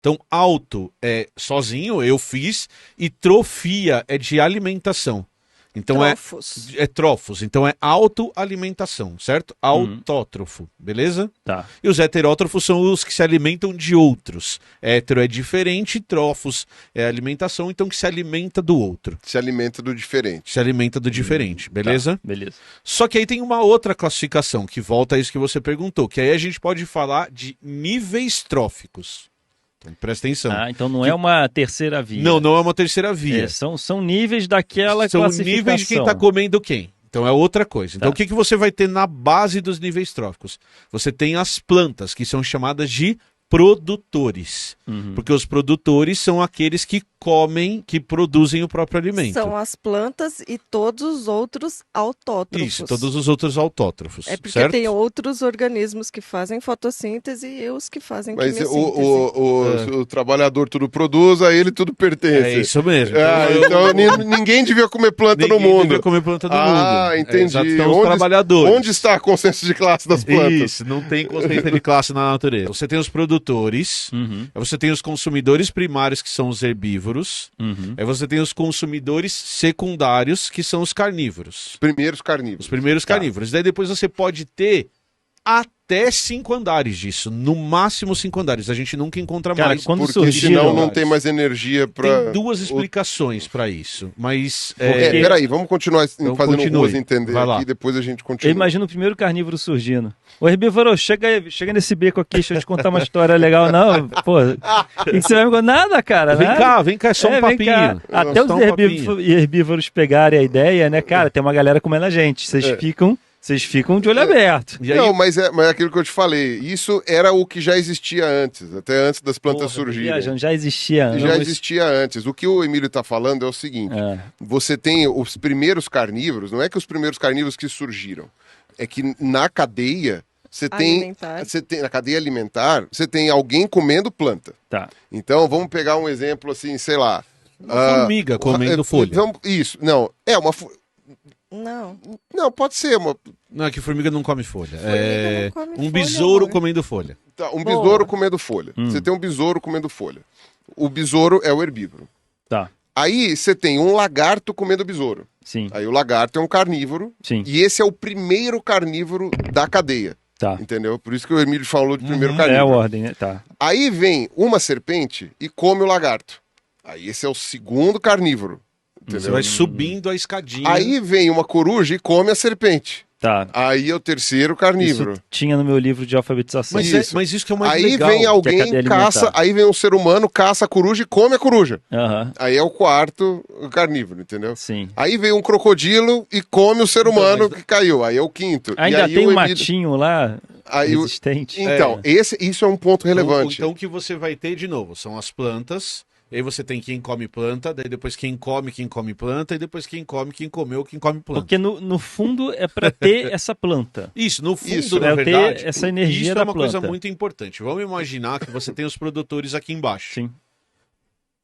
Então, auto é sozinho, eu fiz, e trofia é de alimentação. Então Trofos. é trófos, então é autoalimentação, certo? Autótrofo, beleza? Tá. E os heterótrofos são os que se alimentam de outros. Hétero é diferente, trófos é alimentação, então que se alimenta do outro. Se alimenta do diferente. Se alimenta do diferente, beleza? Tá, beleza. Só que aí tem uma outra classificação, que volta a isso que você perguntou, que aí a gente pode falar de níveis tróficos. Então, presta atenção. Então não é uma terceira via. Não é uma terceira via. São níveis daquela São classificação. níveis de quem está comendo quem. Então é outra coisa. Então Tá. o que você vai ter na base dos níveis tróficos? Você tem as plantas, que são chamadas de produtores. Porque os produtores são aqueles que comem, que produzem o próprio alimento. São as plantas e todos os outros autótrofos. Isso, todos os outros autótrofos. É porque certo? tem outros organismos que fazem fotossíntese e os que fazem Mas quimiossíntese. o trabalhador tudo produz, a ele tudo pertence. É isso mesmo. Então ninguém devia comer planta no Ninguém mundo. devia comer planta no mundo. Ah, entendi. Exato, então, os trabalhadores. Onde está a consciência de classe das plantas? Isso, não tem consciência de classe na natureza. Você tem os produtores, aí você tem os consumidores primários, que são os herbívoros, aí você tem os consumidores secundários, que são os carnívoros. Primeiros carnívoros. Os primeiros carnívoros. Daí depois você pode ter até 5 andares disso. No máximo 5 andares. A gente nunca encontra Cara, mais. quando Porque surgiram senão não andares. tem mais energia para... Tem duas explicações para isso. Mas... Peraí, vamos continuar fazendo continue. o Rose entender Vai lá. aqui, depois a gente Eu continua. imagino o primeiro carnívoro surgindo. Ô, herbívoro, chega nesse beco aqui, deixa eu te contar uma história legal. Não, pô, o que você vai me contar? Nada, cara. nada. Vem cá, é só um Vem cá. papinho. Até os Só um papinho. herbívoros pegarem a ideia, né, cara? Tem uma galera comendo a gente. Vocês ficam de olho aberto. E aí, Não, mas é aquilo que eu te falei. Isso era o que já existia antes, até antes das plantas surgirem. Viajando, já existia antes. Já existia antes. O que o Emílio está falando é o seguinte: você tem os primeiros carnívoros, não é que os primeiros carnívoros que surgiram, é que na cadeia Alimentar. na cadeia alimentar, você tem alguém comendo planta. Tá. Então, vamos pegar um exemplo assim, sei lá. formiga comendo folha. Isso, não. É uma. Não. Não, pode ser uma. Não, é que formiga não come folha. Formiga não come Um folha, besouro amor. comendo folha. Tá, um Boa. besouro comendo folha. Você tem um besouro comendo folha. O besouro é o herbívoro. Tá. Aí você tem um lagarto comendo besouro. Sim. Aí o lagarto é um carnívoro. Sim. E esse é o primeiro carnívoro da cadeia. Tá. Entendeu? Por isso que o Emílio falou de primeiro É a carnívoro. ordem, né? Tá. Aí vem uma serpente e come o lagarto. Aí esse é o segundo carnívoro. Você Entendeu? vai subindo a escadinha. Aí vem uma coruja e come a serpente. Tá. Aí é o terceiro carnívoro. Isso tinha no meu livro de alfabetização. Mas isso que é o mais Aí legal. vem que é a alguém, cadeia caça, alimentar. aí vem um ser humano, caça a coruja e come a coruja. Aham. Aí é o quarto carnívoro, entendeu? Sim. Aí vem um crocodilo e come o ser humano mas- que caiu. Aí é o quinto. E Ainda aí tem o um Emílio- matinho lá Aí o- resistente. Então, isso é um ponto relevante. Então o que você vai ter de novo são as plantas. Aí você tem quem come planta, daí depois quem come planta, e depois quem comeu, quem come planta. Porque no fundo é para ter essa planta. Isso, no fundo, Isso, na é ter verdade, essa energia isso da é uma coisa planta. muito importante. Vamos imaginar que você tem os produtores aqui embaixo. Sim.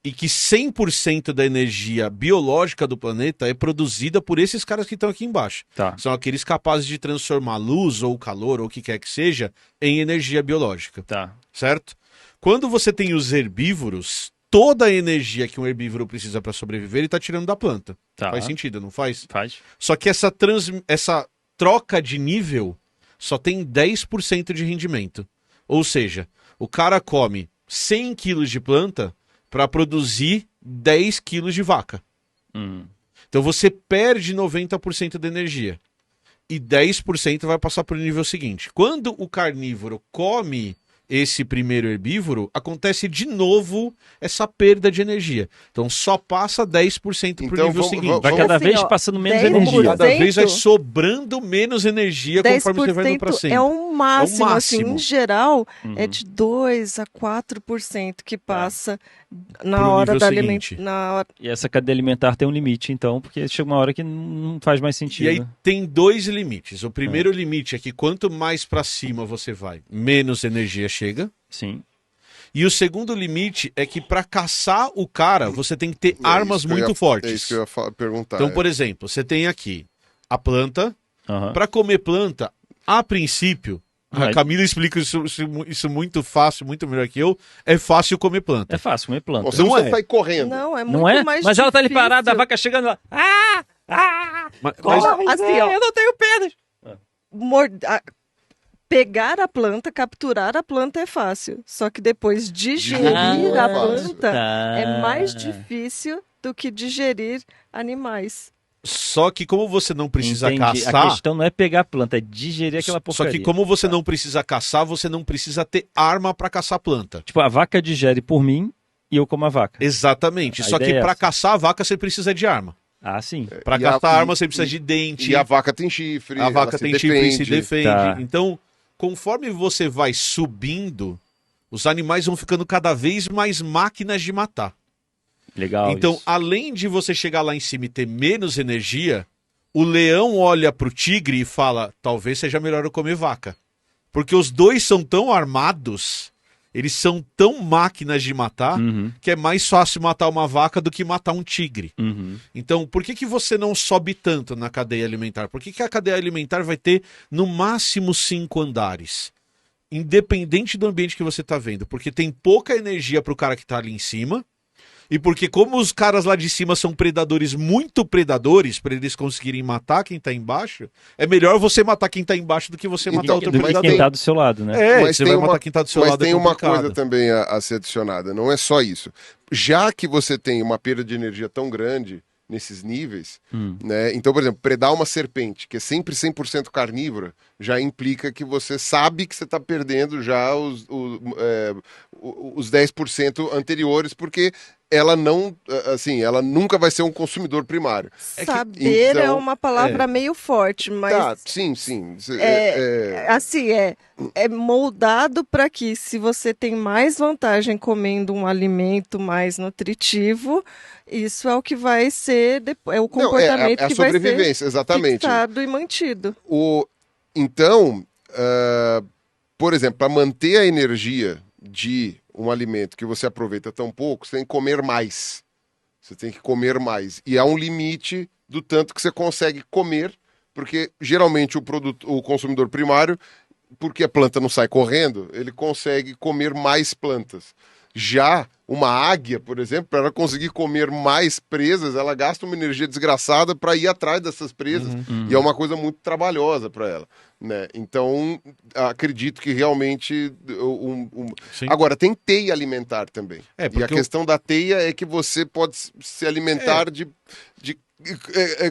E que 100% da energia biológica do planeta é produzida por esses caras que estão aqui embaixo. Tá. São aqueles capazes de transformar luz ou calor ou o que quer que seja em energia biológica, Tá. certo? Quando você tem os herbívoros, toda a energia que um herbívoro precisa para sobreviver, ele está tirando da planta. Tá. Faz sentido, não faz? Faz. Só que essa troca de nível só tem 10% de rendimento. Ou seja, o cara come 100 quilos de planta para produzir 10 quilos de vaca. Então você perde 90% da energia. E 10% vai passar para o nível seguinte. Quando o carnívoro come esse primeiro herbívoro, acontece de novo essa perda de energia. Então só passa 10% para o Então, nível vamos- seguinte. Vai Vamos- cada Assim, vez ó, passando menos 10%. energia. Cada vez vai 10% sobrando menos energia conforme você vai indo para 100. é o máximo, É o assim, máximo. em geral, é de 2 a 4% que passa na Pro hora nível da seguinte. alimentação. E essa cadeia alimentar tem um limite, então, porque chega uma hora que não faz mais sentido. E aí né? tem dois limites. O primeiro limite é que quanto mais para cima você vai, menos energia chega. Sim. E o segundo limite é que para caçar o cara, você tem que ter armas isso que eu muito ia- fortes. É isso que eu ia perguntar. Então, por exemplo, você tem aqui a planta. Aham. Para comer planta, a princípio, A Camila explica isso muito fácil, muito melhor que eu. É fácil comer planta. É fácil comer planta. Você não precisa sair correndo. Não, é muito Não é? mais Mas ela tá ali difícil. parada, a vaca chegando lá. Corre, assim, Zé, ó. eu não tenho pernas. Pegar a planta, capturar a planta é fácil. Só que depois digerir Ah, a é fácil. planta Tá. é mais difícil do que digerir animais. Só que como você não precisa Entendi. A caçar... questão não é pegar a planta, é digerir aquela Só porcaria. que como você não precisa caçar, você não precisa ter arma pra caçar planta. Tipo, a vaca digere por mim e eu como a vaca. Exatamente. A Só que ideia é pra essa. caçar a vaca você precisa de arma. Ah, sim. Pra E caçar a- arma você precisa de dente. E a vaca tem chifre. A vaca ela tem chifre e se defende. defende. Tá. Então, conforme você vai subindo, os animais vão ficando cada vez mais máquinas de matar. Legal. Então, isso. além de você chegar lá em cima e ter menos energia, o leão olha pro tigre e fala: talvez seja melhor eu comer vaca. Porque os dois são tão armados, eles são tão máquinas de matar, Uhum, que é mais fácil matar uma vaca do que matar um tigre. uhum. Então, por que você não sobe tanto na cadeia alimentar? Por que a cadeia alimentar vai ter no máximo 5 andares? Independente do ambiente que você está vendo. Porque tem pouca energia para o cara que está ali em cima. E porque como os caras lá de cima são predadores, muito predadores, para eles conseguirem matar quem está embaixo, é melhor você matar quem está embaixo do que você matar Então, outro Do que predador. quem tá do seu lado, né? É, Mas você tem vai uma- matar quem está do seu Mas lado. tem é uma complicado. coisa também a ser adicionada, não é só isso. Já que você tem uma perda de energia tão grande nesses níveis, né? Então, por exemplo, predar uma serpente, que é sempre 100% carnívora, já implica que você sabe que você está perdendo já os 10% anteriores, porque ela não, assim, ela nunca vai ser um consumidor primário. Saber é então, uma palavra meio forte, mas Tá, sim, sim. assim, é moldado para que se você tem mais vantagem comendo um alimento mais nutritivo, isso é o que vai ser, é o comportamento a que vai ser sobrevivência, exatamente. fixado e mantido. Então, por exemplo, para manter a energia de um alimento que você aproveita tão pouco, você tem que comer mais. Você tem que comer mais. E há um limite do tanto que você consegue comer, porque geralmente o consumidor primário, porque a planta não sai correndo, ele consegue comer mais plantas. Já uma águia, por exemplo, para ela conseguir comer mais presas, ela gasta uma energia desgraçada para ir atrás dessas presas. E é uma coisa muito trabalhosa para ela. Né? Então, acredito que realmente. Sim. Agora, tem teia alimentar também. É, E a porque questão da teia é que você pode se alimentar de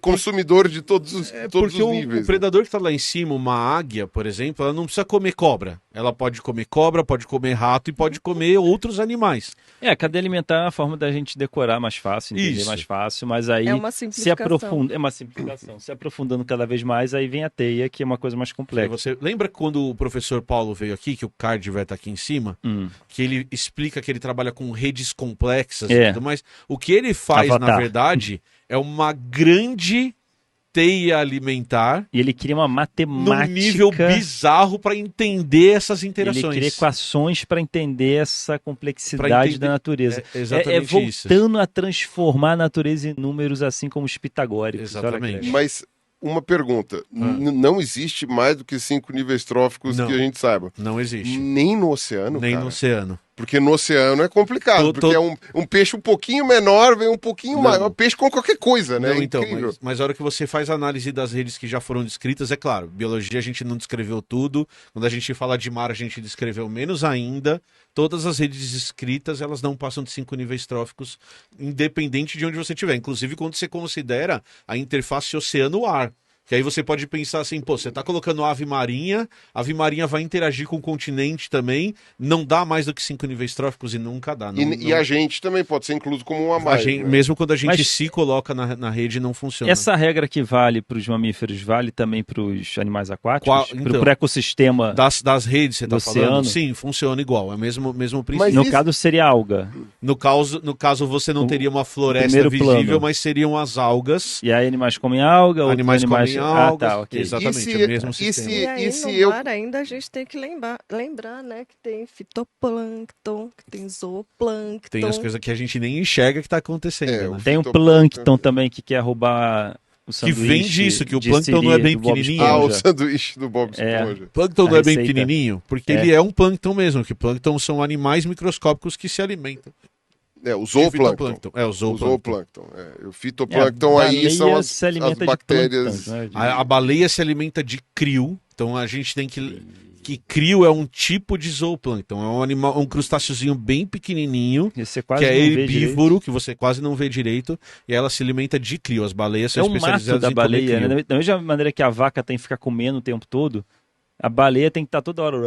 consumidor de todos os Porque níveis. o predador que está lá em cima, uma águia, por exemplo, ela não precisa comer cobra. Ela pode comer cobra, pode comer rato e pode comer outros animais. A cadeia alimentar é uma forma da gente decorar mais fácil, entender Isso. mais fácil, mas aí É uma se simplificação. aprofunda, é uma simplificação. Se aprofundando cada vez mais, aí vem a teia, que é uma coisa mais complexa. Você lembra quando o professor Paulo veio aqui, que o card vai estar aqui em cima, que ele explica que ele trabalha com redes complexas e tudo mais? O que ele faz, Avatar. na verdade, é uma grande teia alimentar E ele cria uma matemática. num nível bizarro para entender essas Ele interações. cria equações para entender essa Pra complexidade entender- da natureza. É exatamente é isso. voltando a transformar a natureza em números, assim como os pitagóricos. Olha que Exatamente. legal. Mas uma pergunta: não existe mais do que 5 níveis tróficos Não. que a gente saiba. Não existe. Nem no oceano, Nem cara. no oceano. Porque no oceano é complicado, porque é um peixe um pouquinho menor, vem um pouquinho maior. Peixe com qualquer coisa, né? Não, É então, incrível. mas a hora que você faz a análise das redes que já foram descritas, é claro, biologia a gente não descreveu tudo, quando a gente fala de mar a gente descreveu menos ainda, todas as redes descritas elas não passam de 5 níveis tróficos, independente de onde você estiver, inclusive quando você considera a interface oceano-ar. Que aí você pode pensar assim, pô, você tá colocando a ave marinha vai interagir com o continente também, não dá mais do que 5 níveis tróficos e nunca dá. E a gente também pode ser incluso como uma mais. né? Mesmo quando a gente Mas- se coloca na rede, não funciona. Essa regra que vale para os mamíferos vale também para os animais aquáticos? Então, Para o ecossistema? Das redes, você do tá falando? oceano? Sim, funciona igual. É o mesmo princípio. Mas No isso- caso, seria alga. No caso, você não teria uma floresta primeiro visível, plano. mas seriam as algas. E aí animais comem alga, outros Animais comem Ah, algas. tá, ok. Exatamente, E se- o mesmo e sistema. E aí, E se no eu- mar ainda a gente tem que lembrar, né? Que tem fitoplâncton, que tem zooplâncton. Tem as coisas que a gente nem enxerga que tá acontecendo. É, né? Tem um Fitoplâncton. plâncton também que quer roubar o Que vem disso, que o de plâncton não é siri bem do Bob pequenininho. Ah, o Esponja. sanduíche do Bob É. Esponja. Plâncton não A é bem receita. pequenininho, porque É. ele é um plâncton mesmo, que plâncton são animais microscópicos que se alimentam. É, o de zooplâncton. fitoplâncton. É, o O zooplâncton. zooplâncton. É. O fitoplâncton a aí são baleia as se alimenta de bactérias. plânctons, né? De- A baleia se alimenta de crio, então a gente tem que crio é um tipo de zooplâncton, é um animal, um crustáceozinho bem pequenininho, E você quase que é não vê herbívoro, direito. que você quase não vê direito, e ela se alimenta de crio. As baleias É são o mato especializadas da em comer baleia, crio. né? Da mesma maneira que a vaca tem que ficar comendo o tempo todo, a baleia tem que estar toda hora.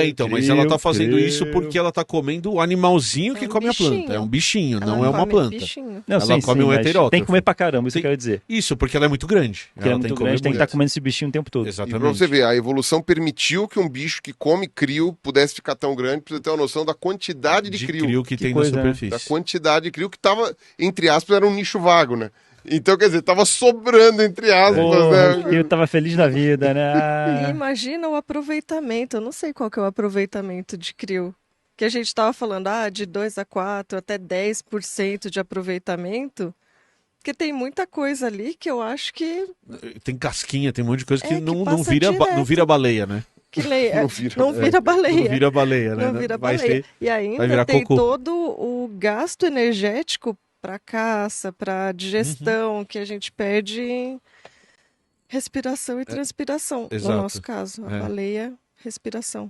Então, mas ela tá fazendo isso porque ela tá comendo o animalzinho que um come a planta. bichinho. É um bichinho, Ela não é uma come planta. bichinho. Não, Ela sim, come sim, um mas heterótrofo. tem que comer pra caramba, isso Tem- que eu quero dizer. Isso, porque ela é muito grande. Porque ela é tem muito que comer grande, tem que estar muito. comendo esse bichinho o tempo todo. E pra Exatamente. você ver, a evolução permitiu que um bicho que come crio pudesse ficar tão grande, pra você ter uma noção da quantidade de crio. que Que tem coisa, na né? Da superfície. quantidade de crio que tava, entre aspas, era um nicho vago, né? Então, quer dizer, tava sobrando, entre aspas, Porra, o né? Crio tava feliz da vida, né? E Ah, imagina o aproveitamento. Eu não sei qual que é o aproveitamento de crio. Que a gente estava falando, de 2 a 4, até 10% de aproveitamento. Porque tem muita coisa ali que eu acho que Tem casquinha, tem um monte de coisa que, É, que não passa vira, não direto. vira baleia, né? Não vira não vira baleia. Não vira baleia, né? Não vira Vai baleia. ser- E vai ainda virar tem cocô. todo o gasto energético para caça, para digestão, que a gente perde em respiração e transpiração. exato. No nosso caso, a É. baleia, respiração.